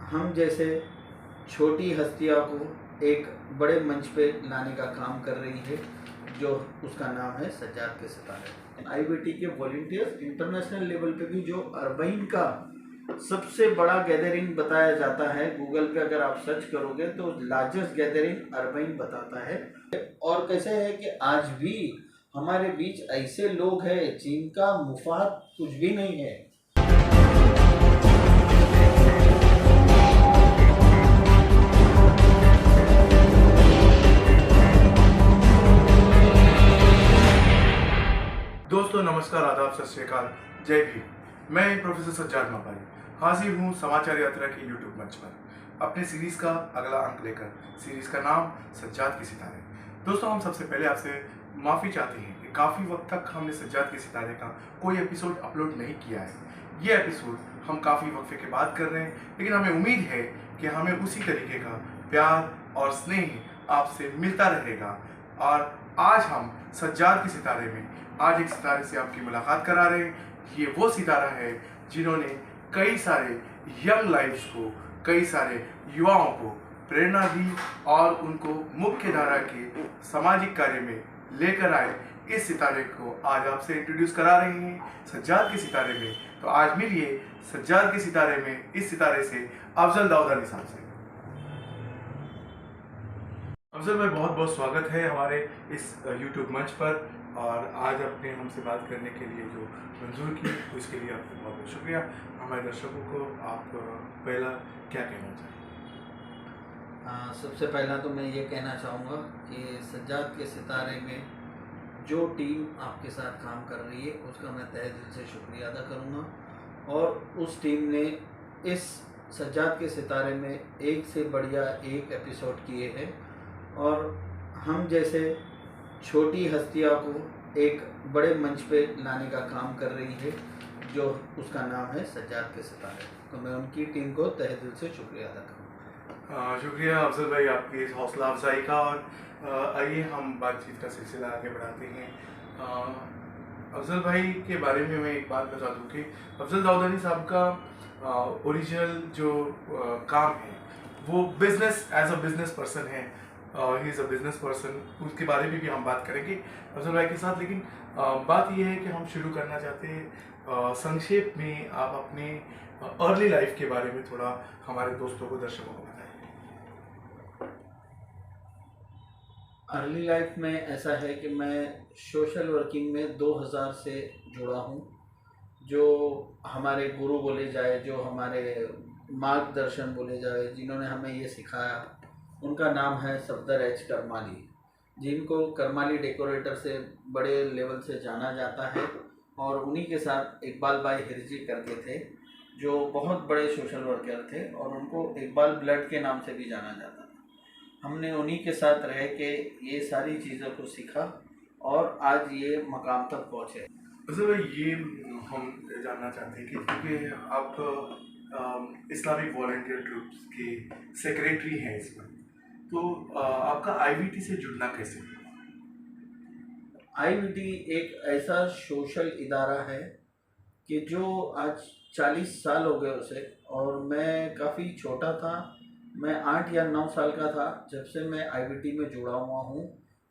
हम जैसे छोटी हस्तियों को एक बड़े मंच पे लाने का काम कर रही है, जो उसका नाम है सज्जाद के सितारे। आईबीटी के वॉलंटियर्स इंटरनेशनल लेवल पे भी जो अरबईन का सबसे बड़ा गैदरिंग बताया जाता है, गूगल पे अगर आप सर्च करोगे तो लार्जेस्ट गैदरिंग अरबईन बताता है। और कैसे है कि आज भी हमारे बीच ऐसे लोग हैं जिनका मुफाद कुछ भी नहीं है। दोस्तों नमस्कार, आदाब, सत श्री अकाल, जय भीम। मैं प्रोफेसर सज्जाद मापारी हाजिर हूँ समाचार यात्रा के यूट्यूब मंच पर अपने सीरीज का अगला अंक लेकर। सीरीज का नाम सज्जाद के सितारे। दोस्तों, हम सबसे पहले आपसे माफ़ी चाहते हैं कि काफ़ी वक्त तक हमने सज्जाद के सितारे का कोई एपिसोड अपलोड नहीं किया है। ये एपिसोड हम काफ़ी वक्फे के बाद कर रहे हैं, लेकिन हमें उम्मीद है कि हमें उसी तरीके का प्यार और स्नेह आपसे मिलता रहेगा। और आज हम सज्जाद के सितारे में आज एक सितारे से आपकी मुलाकात करा रहे हैं। ये वो सितारा है जिन्होंने कई सारे यंग लाइफ्स को, कई सारे युवाओं को प्रेरणा दी और उनको मुख्य धारा के सामाजिक कार्य में लेकर आए। इस सितारे को आज आपसे इंट्रोड्यूस करा रहे हैं सज्जाद के सितारे में। तो आज मिलिए सज्जाद के सितारे में इस सितारे से अफजल दाऊद साहब से। अफजल भाई, बहुत बहुत स्वागत है हमारे इस यूट्यूब मंच पर। और आज आपने हमसे बात करने के लिए जो मंजूर की, उसके लिए आपका बहुत बहुत शुक्रिया। हमारे दर्शकों को आप पहला क्या कहना चाहेंगे? सबसे पहला तो मैं ये कहना चाहूँगा कि सज्जाद के सितारे में जो टीम आपके साथ काम कर रही है उसका मैं तहे दिल से शुक्रिया अदा करूँगा। और उस टीम ने इस सज्जाद के सितारे में एक से बढ़िया एक एपिसोड किए हैं और हम जैसे छोटी हस्तियों को एक बड़े मंच पे लाने का काम कर रही है, जो उसका नाम है सज्जाद के सितारे। तो मैं उनकी टीम को तहे दिल से शुक्रिया अदा करूँगा। शुक्रिया अफजल भाई आपकी इस हौसला अफजाई का। और आइए हम बातचीत का सिलसिला आगे बढ़ाते हैं। अफजल भाई के बारे में मैं एक बात बता दूं कि अफजल दाऊदानी साहब का ओरिजिनल जो काम है वो business, as a business person है। He is a business person. उसके बारे में भी हम बात करेंगे अफजल भाई के साथ। लेकिन बात यह है कि हम शुरू करना चाहते हैं संक्षेप में आप अपने अर्ली लाइफ के बारे में थोड़ा हमारे दोस्तों को, दर्शकों को बताएं। अर्ली लाइफ में ऐसा है कि मैं सोशल वर्किंग में 2000 से जुड़ा हूँ। जो हमारे गुरु बोले जाए, जो हमारे मार्गदर्शन बोले जाए, जिन्होंने हमें ये सिखाया, उनका नाम है सफदर एच करमाली, जिनको करमाली डेकोरेटर से बड़े लेवल से जाना जाता है। और उन्हीं के साथ इकबाल भाई हिरजी करके थे, जो बहुत बड़े सोशल वर्कर थे और उनको इकबाल ब्लड के नाम से भी जाना जाता था। हमने उन्हीं के साथ रह के ये सारी चीज़ों को सीखा और आज ये मकाम तक पहुँचे। सर, ये हम जानना चाहते हैं कि क्योंकि आप इस्लामिक वॉलंटियर ग्रुप्स के सेक्रेटरी हैं इसमें, तो आपका आईबीटी से जुड़ना कैसे हुआ? आईबीटी एक ऐसा सोशल इदारा है कि जो आज 40 साल हो गए उसे, और मैं काफ़ी छोटा था। मैं 8 या 9 साल का था जब से मैं आईबीटी में जुड़ा हुआ हूँ।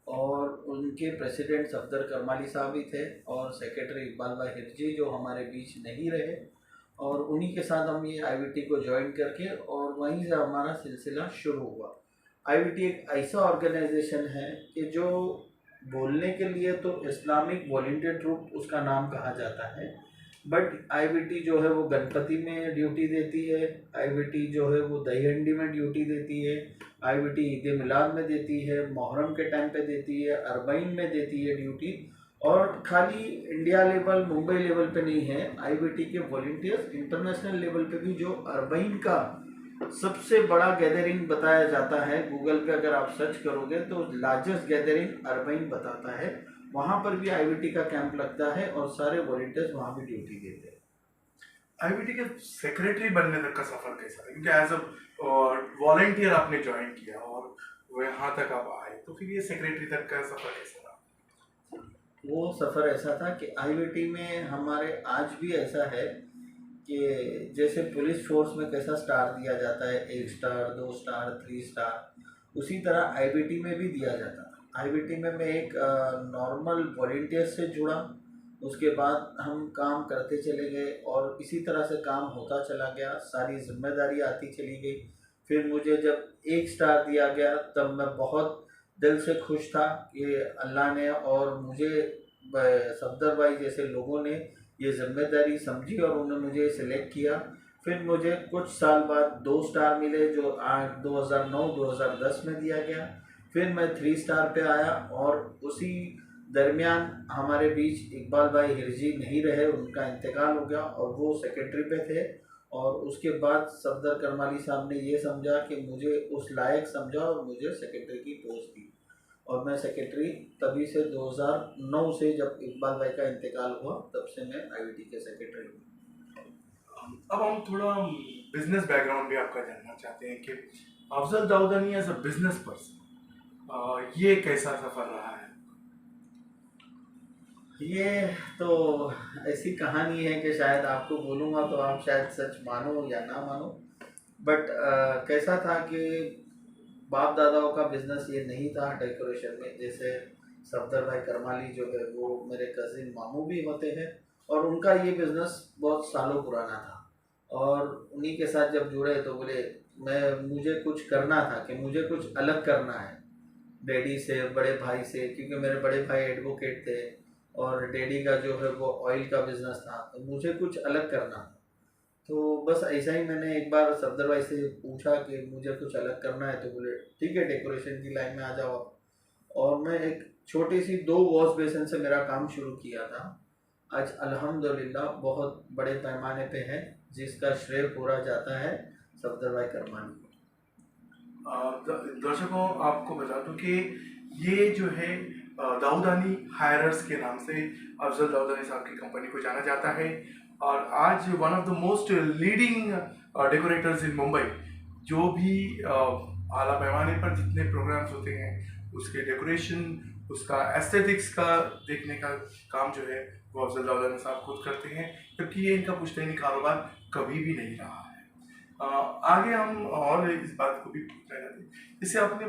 और उनके प्रेसिडेंट सफदर करमाली साहब ही थे और सेक्रेटरी इकबाल भाई हिरजी, जो हमारे बीच नहीं रहे। और उन्हीं के साथ हम ये आईबीटी को ज्वाइन करके और वहीं से हमारा सिलसिला शुरू हुआ। आईबीटी एक ऐसा ऑर्गेनाइजेशन है कि जो बोलने के लिए तो इस्लामिक वॉलंटियर ग्रुप उसका नाम कहा जाता है, बट आईबीटी जो है वो गणपति में ड्यूटी देती है, आईबीटी जो है वो दही हंडी में ड्यूटी देती है, आईबीटी ईद मिलाद में देती है, मुहर्रम के टाइम पे देती है, अरबईन में देती है ड्यूटी। और खाली इंडिया लेवल, मुंबई लेवल पे नहीं है, आईबीटी के वॉलंटियर्स इंटरनेशनल लेवल पे भी जो अरबईन का सबसे बड़ा गैदरिंग बताया जाता है, गूगल पे अगर आप सर्च करोगे तो लार्जेस्ट गैदरिंग अरबईन बताता है, वहाँ पर भी आईबीटी का कैंप लगता है और सारे वॉलंटियर्स वहाँ भी ड्यूटी देते हैं। आईबीटी के सेक्रेटरी बनने तक का सफर कैसा था? क्योंकि एज अ वॉलंटियर आपने ज्वाइन किया और यहाँ तक आप आए, तो फिर ये सेक्रेटरी तक का सफर कैसा रहा? वो सफ़र ऐसा था कि आईबीटी में हमारे आज भी ऐसा है कि जैसे पुलिस फोर्स में कैसा स्टार दिया जाता है, 1 स्टार, 2 स्टार, 3 स्टार, उसी तरह आईबीटी में भी दिया जाता था। आईबीटी में मैं एक नॉर्मल वॉलेंटियर से जुड़ा, उसके बाद हम काम करते चले गए और इसी तरह से काम होता चला गया, सारी जिम्मेदारी आती चली गई। फिर मुझे जब 1 स्टार दिया गया तब मैं बहुत दिल से खुश था कि अल्लाह ने और मुझे सफदर भाई जैसे लोगों ने ये जिम्मेदारी समझी और उन्होंने मुझे सिलेक्ट किया। फिर मुझे कुछ साल बाद 2 स्टार मिले जो 2009-2010 में दिया गया। फिर मैं 3 स्टार पे आया और उसी दरमियान हमारे बीच इकबाल भाई हिरजी नहीं रहे, उनका इंतकाल हो गया और वो सेक्रेटरी पे थे। और उसके बाद सफदर करमाली साहब ने ये समझा कि मुझे उस लायक समझा और मुझे सेक्रेटरी की पोस्ट दी और मैं सेक्रेटरी तभी से 2009 से जब इकबाल भाई का इंतकाल हुआ तब से मैं आईबीटी के सेक्रेटरी हूँ। अब हम थोड़ा बिजनेस बैकग्राउंड भी आपका जानना चाहते हैं कि Afzal Daudani as a business person ये कैसा सफर रहा है? ये तो ऐसी कहानी है कि शायद आपको बोलूँगा तो आप शायद सच मानो या ना मानो, बट कैसा था कि बाप दादाओं का बिजनेस ये नहीं था डेकोरेशन में। जैसे सफदर भाई करमाली जो है वो मेरे कजिन मामू भी होते हैं और उनका ये बिजनेस बहुत सालों पुराना था और उन्हीं के साथ जब जुड़े तो बोले मुझे कुछ करना था कि मुझे कुछ अलग करना है डैडी से, बड़े भाई से, क्योंकि मेरे बड़े भाई एडवोकेट थे और डैडी का जो है वो ऑयल का बिजनेस था, तो मुझे कुछ अलग करना था। तो बस ऐसा ही मैंने एक बार सफदर भाई से पूछा कि मुझे कुछ अलग करना है, तो बोले ठीक है डेकोरेशन की लाइन में आ जाओ आप। और मैं एक छोटी सी 2 वॉश बेसिन से मेरा काम शुरू किया था। आज अल्हम्दुलिल्लाह बहुत बड़े पैमाने पे है, जिसका श्रेय पूरा जाता है सफदर भाई करमानी को। दर्शकों आपको बता दूं कि ये जो है दाऊदानी हायरर्स के नाम से अफजल दाऊदानी साहब की कंपनी को जाना जाता है और आज one of the most leading decorators in Mumbai. जो भी आला पैमाने पर जितने प्रोग्राम्स होते हैं उसके डेकोरेशन, उसका एस्थेटिक्स का देखने का काम जो है वो अफजल दाऊदानी साहब खुद करते हैं, क्योंकि ये इनका पुश्तैनी कारोबार कभी भी नहीं रहा है। आगे हम और इस बात को भी पूछना चाहते हैं, जैसे आपने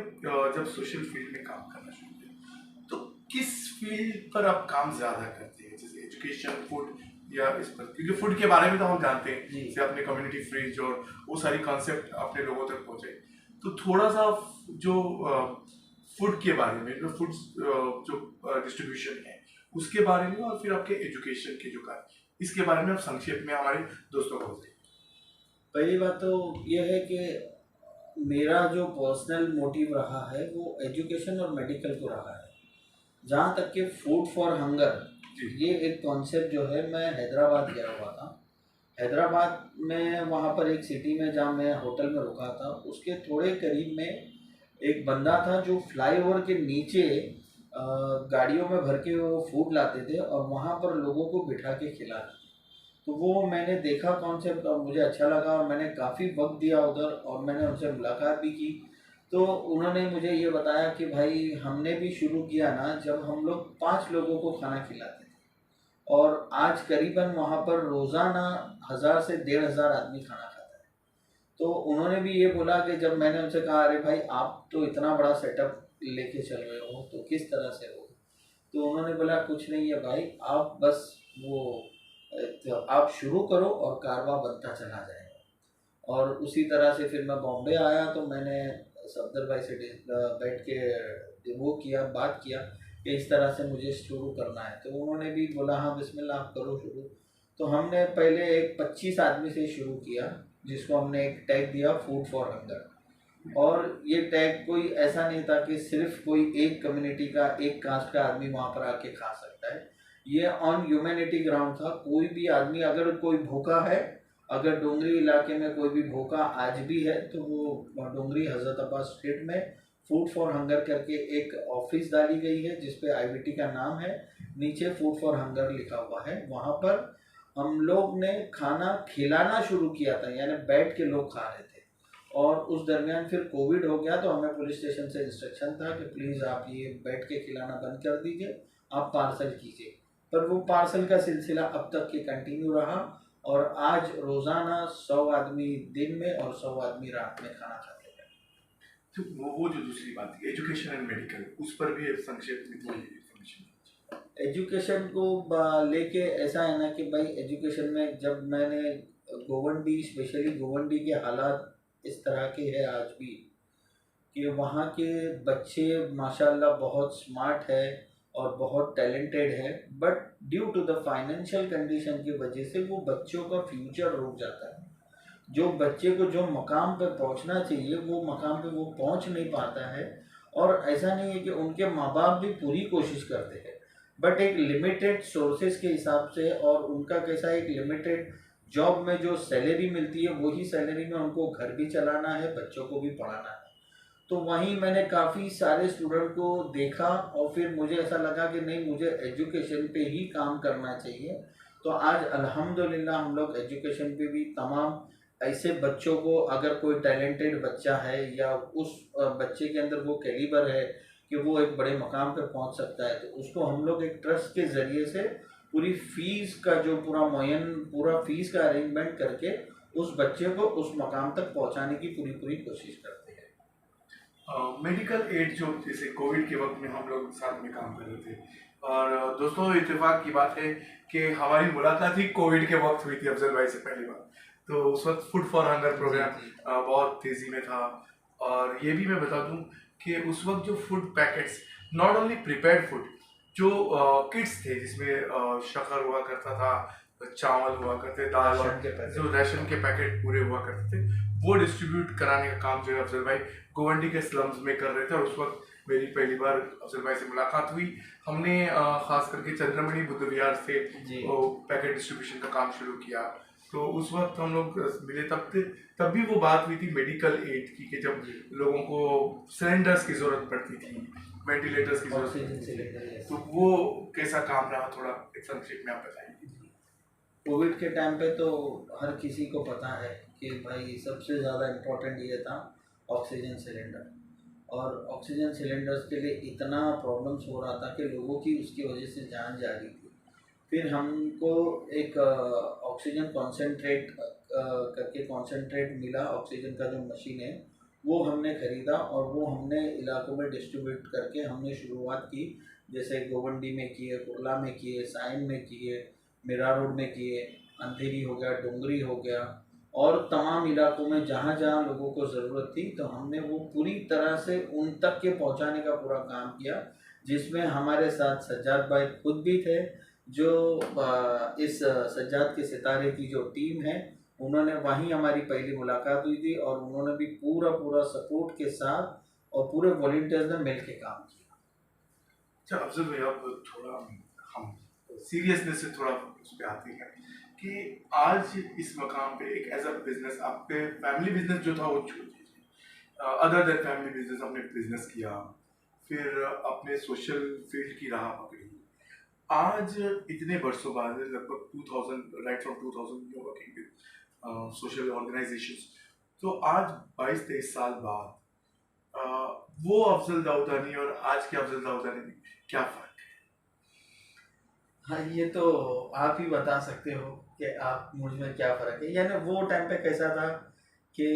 जब सोशल फील्ड में काम करना शुरू किया तो किस फील्ड पर आप काम ज़्यादा करते हैं, जैसे एजुकेशन, फूड या इस पर? क्योंकि फूड के बारे में तो हम जानते हैं, जैसे अपने कम्युनिटी फ्रिज और वो सारी कॉन्सेप्ट अपने लोगों तक पहुँचे, तो थोड़ा सा जो फूड के बारे में, जो फूड जो डिस्ट्रीब्यूशन है उसके बारे में, और फिर आपके एजुकेशन के जो कार्य, इसके बारे में आप संक्षेप में हमारे दोस्तों को बताइए। पहली बात तो यह है कि मेरा जो पर्सनल मोटिव रहा है वो एजुकेशन और मेडिकल को रहा है। जहाँ तक कि फूड फॉर हंगर ये एक कॉन्सेप्ट जो है, मैं हैदराबाद गया हुआ था। हैदराबाद में वहाँ पर एक सिटी में जहाँ मैं होटल में रुका था, उसके थोड़े करीब में एक बंदा था जो फ्लाईओवर के नीचे गाड़ियों में भर के वो फूड लाते थे और वहाँ पर लोगों को बिठा के खिलाते। तो वो मैंने देखा कॉन्सेप्ट और मुझे अच्छा लगा और मैंने काफ़ी वक्त दिया उधर और मैंने उनसे मुलाकात भी की। तो उन्होंने मुझे ये बताया कि भाई हमने भी शुरू किया ना जब हम लोग 5 लोगों को खाना खिलाते थे और आज करीबन वहाँ पर रोज़ाना 1000 से 1500 आदमी खाना खाता है। तो उन्होंने भी ये बोला कि जब मैंने उनसे कहा अरे भाई आप तो इतना बड़ा सेटअप लेके चल रहे हो तो किस तरह से हो, तो उन्होंने बोला कुछ नहीं है भाई, आप बस वो तो आप शुरू करो और कारवा बनता चला जाएगा। और उसी तरह से फिर मैं बॉम्बे आया तो मैंने सफदर भाई से बैठ के वो किया, बात किया कि इस तरह से मुझे शुरू करना है। तो उन्होंने भी बोला हाँ बिस्मिल्लाह आप करो शुरू। तो हमने पहले एक 25 आदमी से शुरू किया, जिसको हमने एक टैग दिया फूड फॉर हंगर। और ये टैग कोई ऐसा नहीं था कि सिर्फ कोई एक कम्युनिटी का, एक कास्ट का आदमी वहाँ पर आके खा सकता है। ये ऑन ह्यूमैनिटी ग्राउंड था। कोई भी आदमी, अगर कोई भूखा है, अगर डोंगरी इलाके में कोई भी भूखा आज भी है, तो वो डोंगरी हज़रत अब्बास स्ट्रीट में फूड फॉर हंगर करके एक ऑफिस डाली गई है जिस पे आईबीटी का नाम है, नीचे फूड फॉर हंगर लिखा हुआ है। वहाँ पर हम लोग ने खाना खिलाना शुरू किया था, यानी बैठ के लोग खा रहे थे। और उस दरमियान फिर कोविड हो गया तो हमें पुलिस स्टेशन से इंस्ट्रक्शन था कि प्लीज़ आप ये बैठ के खिलाना बंद कर दीजिए, आप पार्सल कीजिए। पर वो पार्सल का सिलसिला अब तक के कंटिन्यू रहा और आज रोज़ाना 100 आदमी दिन में और 100 आदमी रात में खाना खाते हैं। तो वो जो दूसरी बात थी एजुकेशन एंड मेडिकल, उस पर भी एक संक्षेप में थोड़ी इन्फॉर्मेशन। एजुकेशन को लेके ऐसा है ना कि भाई एजुकेशन में जब मैंने गोवंडी, स्पेशली गोवंडी के हालात इस तरह के हैं आज भी कि वहाँ के बच्चे माशाल्लाह बहुत स्मार्ट है और बहुत टैलेंटेड है, but due to the financial condition की वजह से वो बच्चों का फ्यूचर रुक जाता है। जो बच्चे को जो मकाम पे पहुंचना चाहिए वो मकाम पे वो पहुंच नहीं पाता है। और ऐसा नहीं है कि उनके माँ बाप भी पूरी कोशिश करते हैं, बट एक लिमिटेड सोर्सेज के हिसाब से, और उनका कैसा एक लिमिटेड जॉब में जो सैलरी मिलती है वही सैलरी में उनको घर भी चलाना है, बच्चों को भी पढ़ाना है। तो वहीं मैंने काफ़ी सारे स्टूडेंट को देखा और फिर मुझे ऐसा लगा कि नहीं, मुझे एजुकेशन पे ही काम करना चाहिए। तो आज अल्हम्दुलिल्लाह हम लोग एजुकेशन पे भी तमाम ऐसे बच्चों को, अगर कोई टैलेंटेड बच्चा है या उस बच्चे के अंदर वो कैलिबर है कि वो एक बड़े मकाम पे पहुंच सकता है, तो उसको हम लोग एक ट्रस्ट के ज़रिए से पूरी फीस का जो पूरा फीस का अरेंजमेंट करके उस बच्चे को उस मकाम तक पहुंचाने की पूरी पूरी कोशिश करते हैं। मेडिकल एड जो जैसे कोविड के वक्त में हम लोग साथ में काम कर रहे थे, और दोस्तों इत्तेफाक की बात है कि हमारी मुलाकात ही कोविड के वक्त हुई थी अफजल भाई से पहली बार। तो उस वक्त फूड फॉर हंगर प्रोग्राम बहुत तेज़ी में था। और ये भी मैं बता दूं कि उस वक्त जो food packets, not only prepared food, जो किट्स थे जिसमें शक्कर हुआ करता था, चावल हुआ करते, दाल, जो राशन के पैकेट पूरे हुआ करते थे, वो डिस्ट्रीब्यूट कराने का काम जो है अफजल भाई गोवंडी के स्लम्स में कर रहे थे। और उस वक्त मेरी पहली बार अफजल भाई से मुलाकात हुई। हमने खास करके चंद्रमणि बुद्ध विहार से पैकेट डिस्ट्रीब्यूशन का काम शुरू किया। तो उस वक्त हम लोग मिले, तब भी वो बात हुई थी मेडिकल एड की, कि जब लोगों को सिलेंडर्स की ज़रूरत पड़ती थी, वेंटिलेटर्स की ज़रूरत, तो वो कैसा काम रहा, थोड़ा एक संक्षेप में आप बताइए। कोविड के टाइम पे तो हर किसी को पता है कि भाई सबसे ज़्यादा इम्पोर्टेंट ये था ऑक्सीजन सिलेंडर। और ऑक्सीजन सिलेंडर्स के लिए इतना प्रॉब्लम्स हो रहा था कि लोगों की उसकी वजह से जान जा रही थी। फिर हमको एक ऑक्सीजन कॉन्सेंट्रेट करके कॉन्सेंट्रेट मिला, ऑक्सीजन का जो मशीन है वो हमने ख़रीदा और वो हमने इलाकों में डिस्ट्रीब्यूट करके हमने शुरुआत की। जैसे गोवंडी में किए, कुरला में किए, साइन में किए, मीरा रोड में किए, अंधेरी हो गया, डोंगरी हो गया, और तमाम इलाकों में जहाँ जहाँ लोगों को ज़रूरत थी तो हमने वो पूरी तरह से उन तक के पहुँचाने का पूरा काम किया। जिसमें हमारे साथ सज्जाद भाई खुद भी थे, जो इस सज्जाद के सितारे की जो टीम है, उन्होंने वहीं हमारी पहली मुलाकात हुई थी और उन्होंने भी पूरा पूरा सपोर्ट के साथ और पूरे वॉलंटियर्स ने मिल के काम किया। अच्छा अफजल भाई, अब थोड़ा हम सीरियसनेस से थोड़ा उस पर आते हैं कि आज इस मकाम पे एक एज अ बिजनेस, आपके फैमिली बिजनेस जो था वो छोड़ दीजिए, अदर देन फैमिली बिजनेस आपने बिजनेस किया, फिर अपने सोशल फील्ड की राह पकड़ी। आज इतने वर्षों बाद, लगभग 2000, right from 2000 you working with social organisations, तो आज 22-23 साल बाद वो अफजल दाऊदानी और आज के अफजल दाऊदानी में क्या फर्क? हाँ, ये तो आप ही बता सकते हो कि आप मुझ में क्या फ़र्क है। यानी वो टाइम पे कैसा था कि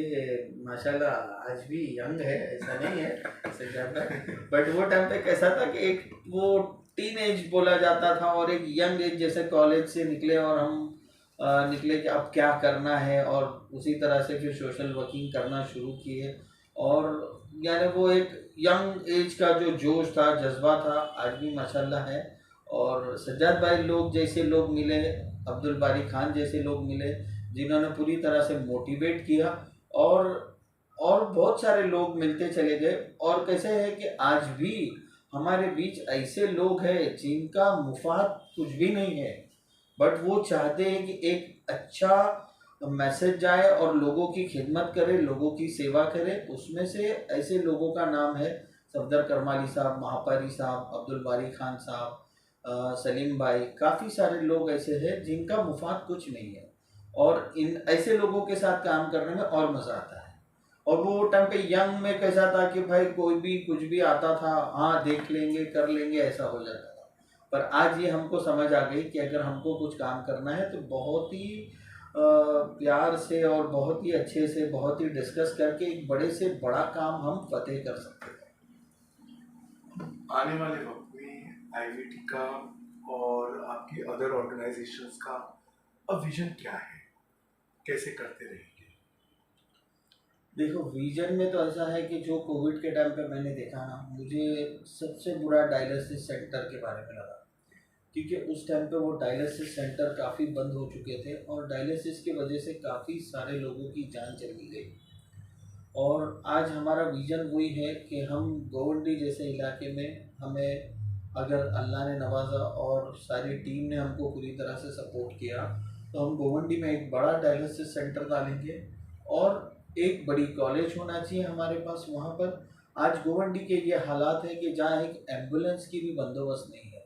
माशाल्लाह आज भी यंग है, ऐसा नहीं है ऐसे ज़्यादा, बट वो टाइम पे कैसा था कि एक वो टीन एज बोला जाता था और एक यंग एज, जैसे कॉलेज से निकले और हम निकले कि अब क्या करना है, और उसी तरह से फिर सोशल वर्किंग करना शुरू किए। और यानी वो एक यंग एज का जो जोश था, जज्बा था, आज भी माशाल्लाह है। और सज्जाद भाई लोग जैसे लोग मिले, अब्दुल बारी खान जैसे लोग मिले, जिन्होंने पूरी तरह से मोटिवेट किया, और बहुत सारे लोग मिलते चले गए। और कैसे है कि आज भी हमारे बीच ऐसे लोग हैं जिनका मुफाद कुछ भी नहीं है, बट वो चाहते हैं कि एक अच्छा मैसेज जाए और लोगों की खिदमत करे, लोगों की सेवा करे। उसमें से ऐसे लोगों का नाम है सफदर करमाली साहब, महापारी साहब, अब्दुल बारी खान साहब, सलीम भाई, काफ़ी सारे लोग ऐसे हैं जिनका मुफाद कुछ नहीं है, और इन ऐसे लोगों के साथ काम करने में और मज़ा आता है। और वो टाइम पे यंग में कैसा था कि भाई कोई भी कुछ भी आता था, हाँ देख लेंगे, कर लेंगे, ऐसा हो जाता था। पर आज ये हमको समझ आ गई कि अगर हमको कुछ काम करना है तो बहुत ही प्यार से और बहुत ही अच्छे से, बहुत ही डिस्कस करके एक बड़े से बड़ा काम हम फतेह कर सकते हैं। आने वाले वक्त में आईवीटी का और आपकी अदर ऑर्गेनाइजेशंस का अब विजन क्या है, कैसे करते रहेंगे? देखो, विजन में तो ऐसा है कि जो कोविड के टाइम पे मैंने देखा ना, मुझे सबसे बुरा डायलिसिस सेंटर के बारे में लगा, क्योंकि उस टाइम पे वो डायलिसिस सेंटर काफ़ी बंद हो चुके थे और डायलिसिस की वजह से काफ़ी सारे लोगों की जान चली गई। और आज हमारा विज़न वही है कि हम गोवंडी जैसे इलाके में, हमें अगर अल्लाह ने नवाजा और सारी टीम ने हमको पूरी तरह से सपोर्ट किया, तो हम गोवंडी में एक बड़ा डायलिसिस सेंटर डालेंगे और एक बड़ी कॉलेज होना चाहिए हमारे पास वहाँ पर। आज गोवंडी के ये हालात है कि जहाँ एक एम्बुलेंस की भी बंदोबस्त नहीं है,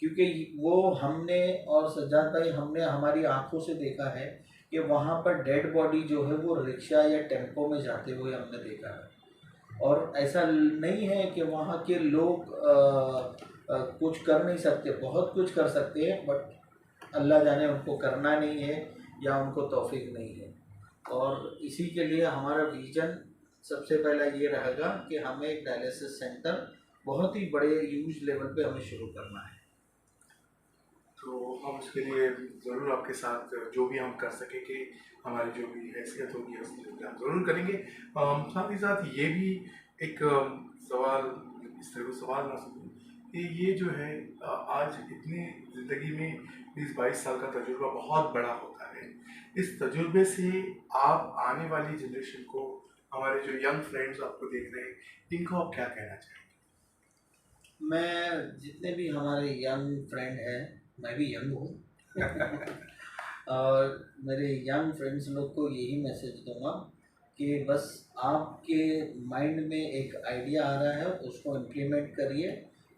क्योंकि वो हमने और सज्जाद भाई हमने हमारी आंखों से देखा है कि वहाँ पर डेड बॉडी जो है वो रिक्शा या टेम्पो में जाते हुए हमने देखा है। और ऐसा नहीं है कि वहाँ के लोग कुछ कर नहीं सकते, बहुत कुछ कर सकते हैं, बट अल्लाह जाने उनको करना नहीं है या उनको तौफीक नहीं है। और इसी के लिए हमारा विजन सबसे पहला ये रहेगा कि हमें एक डायलिसिस सेंटर बहुत ही बड़े ह्यूज लेवल पे हमें शुरू करना है। तो हम उसके लिए ज़रूर आपके साथ जो भी हम कर सकें कि हमारी जो भी हैसियत होगी उसके लिए हम ज़रूर करेंगे। साथ ही साथ ये भी एक सवाल, इस तरह का सवाल ना समझें कि ये जो है आज इतनी ज़िंदगी में 20-22 साल का तजुर्बा बहुत बड़ा होता है। इस तजुर्बे से आप आने वाली जनरेशन को, हमारे जो यंग फ्रेंड्स आपको देख रहे हैं, इनको आप क्या कहना चाहेंगे? मैं जितने भी हमारे यंग फ्रेंड हैं, मैं भी यंग हूँ और मेरे यंग फ्रेंड्स लोग को यही मैसेज दूंगा कि बस आपके माइंड में एक आइडिया आ रहा है, उसको इम्प्लीमेंट करिए।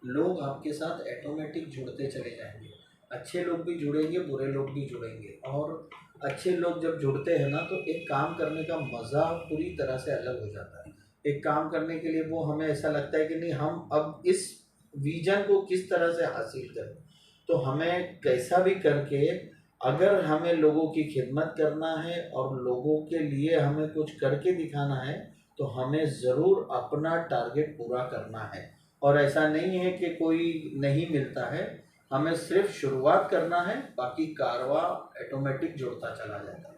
लोग आपके साथ ऑटोमेटिक जुड़ते चले जाएंगे। अच्छे लोग भी जुड़ेंगे, बुरे लोग भी जुड़ेंगे। और अच्छे लोग जब जुड़ते हैं ना, तो एक काम करने का मज़ा पूरी तरह से अलग हो जाता है। एक काम करने के लिए वो हमें ऐसा लगता है कि नहीं, हम अब इस विजन को किस तरह से हासिल करें। तो हमें कैसा भी करके, अगर हमें लोगों की खिदमत करना है और लोगों के लिए हमें कुछ करके दिखाना है, तो हमें ज़रूर अपना टारगेट पूरा करना है। और ऐसा नहीं है कि कोई नहीं मिलता है, हमें सिर्फ शुरुआत करना है, बाकी कारवा ऑटोमेटिक जुड़ता चला जाता है।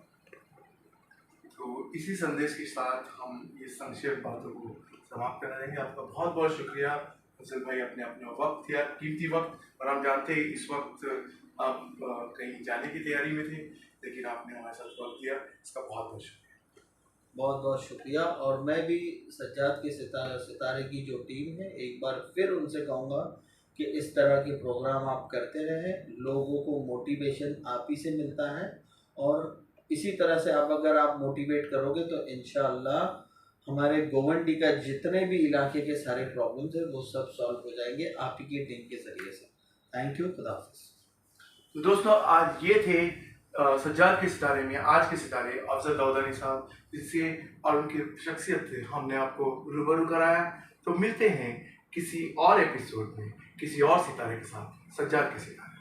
तो इसी संदेश के साथ हम ये संक्षेप बातों को समाप्त करना चाहेंगे। आपका बहुत बहुत शुक्रिया फजल भाई, अपने अपना वक्त दिया, कीमती वक्त। और हम जानते हैं इस वक्त आप कहीं जाने की तैयारी में थे, लेकिन आपने हमारे साथ वक्त दिया, इसका बहुत बहुत शुक्रिया। बहुत बहुत शुक्रिया। और मैं भी सज्जाद के सितारे की जो टीम है, एक बार फिर उनसे कहूँगा कि इस तरह के प्रोग्राम आप करते रहें। लोगों को मोटिवेशन आप ही से मिलता है और इसी तरह से अगर आप मोटिवेट करोगे तो इंशाअल्लाह हमारे गोवंडी का जितने भी इलाके के सारे प्रॉब्लम्स हैं वो सब सॉल्व हो जाएंगे आप ही की टीम के ज़रिए से। थैंक यू, खुदा हाफिज़। तो दोस्तों, आज ये थे सज्जाद के सितारे में आज के सितारे अफजल दाऊदानी साहब, जिससे और उनकी शख्सियत से हमने आपको रूबरू कराया। तो मिलते हैं किसी और एपिसोड में किसी और सितारे के साथ। सज्जाद के सितारे।